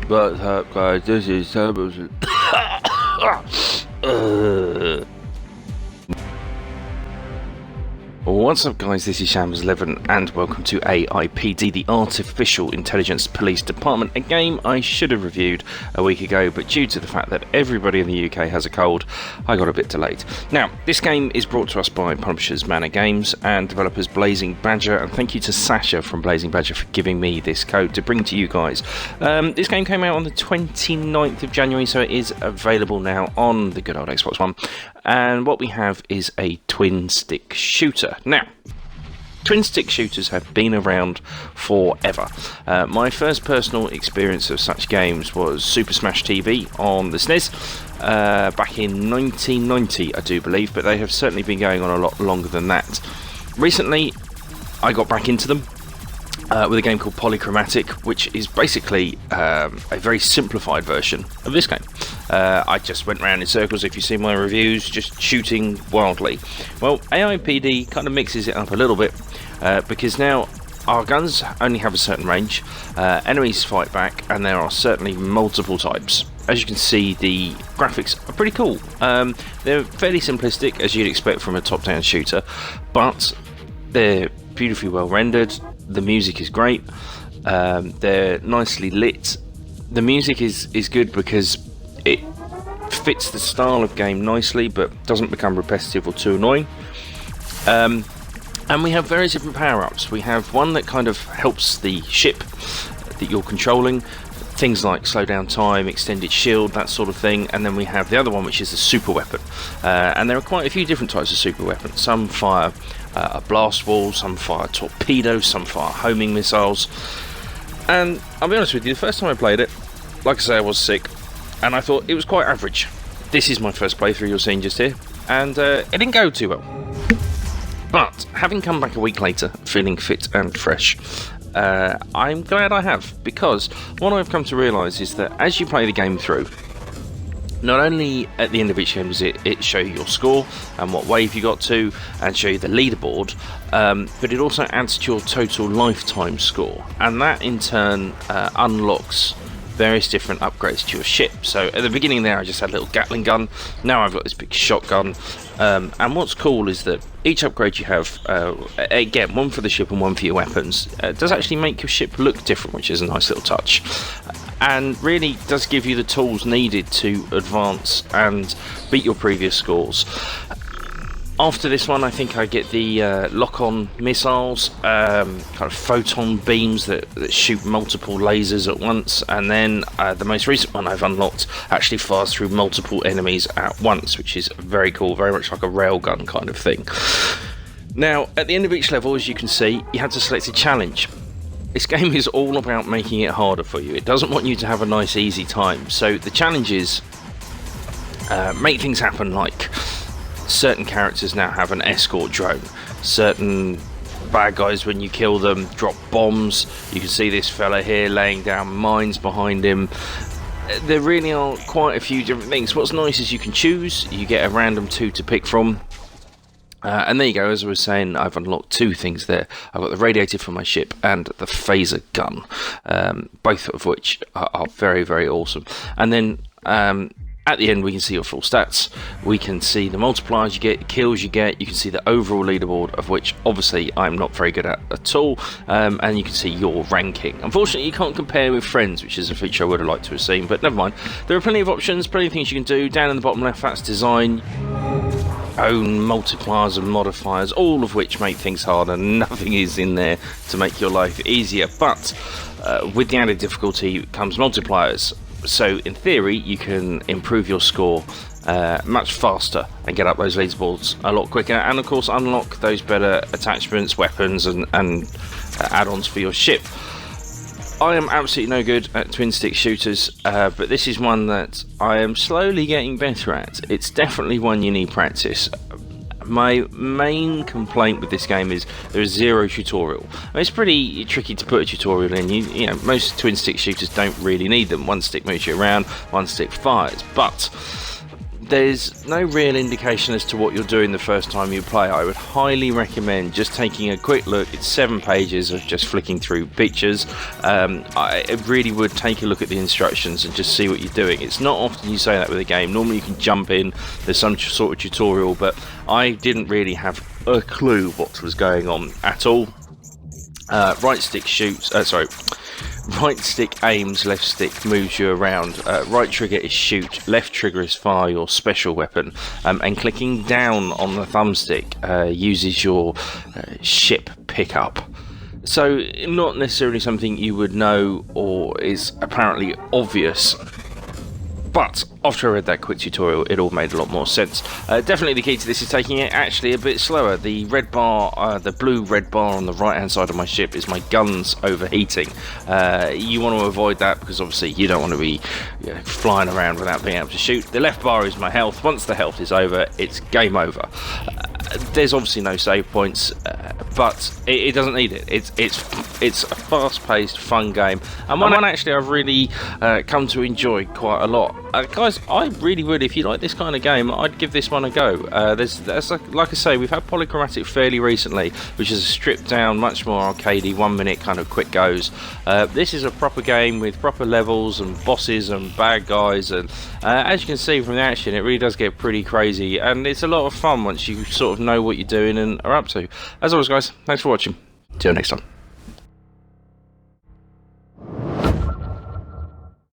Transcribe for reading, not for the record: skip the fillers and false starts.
What's up, guys? This is Samuel. What's up, guys? This is Shams11 and welcome to AIPD, the Artificial Intelligence Police Department, a game I should have reviewed a week ago, but due to the fact that everybody in the UK has a cold, I got a bit delayed. Now, this game is brought to us by publishers Mamor Games and developers Blazing Badger, and thank you to Sasha from Blazing Badger for giving me this code to bring to you guys. This game came out on the 29th of January, so it is available now on the good old Xbox One. And what we have is a twin-stick shooter. Now, twin-stick shooters have been around forever. My first personal experience of such games was Super Smash TV on the SNES back in 1990, I do believe, but they have certainly been going on a lot longer than that. Recently, I got back into them with a game called Polychromatic, which is basically a very simplified version of this game. I just went round in circles, if you see my reviews, just shooting wildly. Well, AIPD kind of mixes it up a little bit, because now our guns only have a certain range, enemies fight back, and there are certainly multiple types. As you can see, the graphics are pretty cool. They're fairly simplistic, as you'd expect from a top-down shooter, but they're beautifully well rendered. The music is great. They're nicely lit. The music is good because it fits the style of game nicely, but doesn't become repetitive or too annoying. And we have various different power-ups. We have one that kind of helps the ship that you're controlling, things like slow down time, extended shield, that sort of thing. And then we have the other one, which is the super weapon. And there are quite a few different types of super weapons. Some fire a blast wall, some fire torpedoes, some fire homing missiles. And I'll be honest with you, the first time I played it, like I say, I was sick, and I thought it was quite average. This is my first playthrough you're seeing just here, and it didn't go too well. But having come back a week later, feeling fit and fresh, I'm glad I have, because what I've come to realise is that as you play the game through, not only at the end of each game does it show you your score and what wave you got to, and show you the leaderboard, but it also adds to your total lifetime score, and that in turn unlocks various different upgrades to your ship. So at the beginning there I just had a little Gatling gun, now I've got this big shotgun, and what's cool is that each upgrade you have, again, one for the ship and one for your weapons, does actually make your ship look different, which is a nice little touch, and really does give you the tools needed to advance and beat your previous scores. After this one, I think I get the lock-on missiles, kind of photon beams that shoot multiple lasers at once, and then the most recent one I've unlocked actually fires through multiple enemies at once, which is very cool, very much like a railgun kind of thing. Now, at the end of each level, as you can see, you have to select a challenge. This game is all about making it harder for you. It doesn't want you to have a nice, easy time. So the challenges make things happen, like certain characters now have an escort drone. Certain bad guys, when you kill them, drop bombs. You can see this fella here laying down mines behind him. There really are quite a few different things. What's nice is you can choose. You get a random two to pick from. And there you go, as I was saying, I've unlocked two things there. I've got the radiator for my ship and the phaser gun, both of which are very, very awesome. And then at the end we can see your full stats, we can see the multipliers you get, the kills you get, you can see the overall leaderboard, of which obviously I'm not very good at all, and you can see your ranking. Unfortunately you can't compare with friends, which is a feature I would have liked to have seen, but never mind. There are plenty of options, plenty of things you can do. Down in the bottom left, that's design. Own multipliers and modifiers, all of which make things harder. Nothing is in there to make your life easier, but with the added difficulty comes multipliers. So in theory you can improve your score much faster and get up those leaderboards a lot quicker, and of course unlock those better attachments, weapons and add-ons for your ship. I am absolutely no good at twin-stick shooters, but this is one that I am slowly getting better at. It's definitely one you need practice. My main complaint with this game is there is zero tutorial. I mean, it's pretty tricky to put a tutorial in. You know, most twin-stick shooters don't really need them. One stick moves you around, one stick fires, but there's no real indication as to what you're doing the first time you play. I would highly recommend just taking a quick look. It's 7 pages of just flicking through pictures. I really would take a look at the instructions and just see what you're doing. It's not often you say that with a game. Normally you can jump in, there's some sort of tutorial, but I didn't really have a clue what was going on at all. Right stick shoots, right stick aims, left stick moves you around, right trigger is shoot, left trigger is fire your special weapon, and clicking down on the thumbstick uses your ship pickup. So not necessarily something you would know or is apparently obvious, but after I read that quick tutorial, it all made a lot more sense. Definitely the key to this is taking it actually a bit slower. The red bar, the blue red bar on the right hand side of my ship is my guns overheating. You want to avoid that because obviously you don't want to be flying around without being able to shoot. The left bar is my health. Once the health is over, it's game over. There's obviously no save points, but it doesn't need it. It's a fast-paced, fun game, and one actually I've really come to enjoy quite a lot. Guys, I really would, if you like this kind of game, I'd give this one a go. Like I say, we've had Polychromatic fairly recently, which is a stripped-down, much more arcadey, 1 minute kind of quick goes. This is a proper game with proper levels and bosses and bad guys, and as you can see from the action, it really does get pretty crazy, and it's a lot of fun once you sort of know what you're doing and are up to. As always, guys, thanks for watching. See you next time.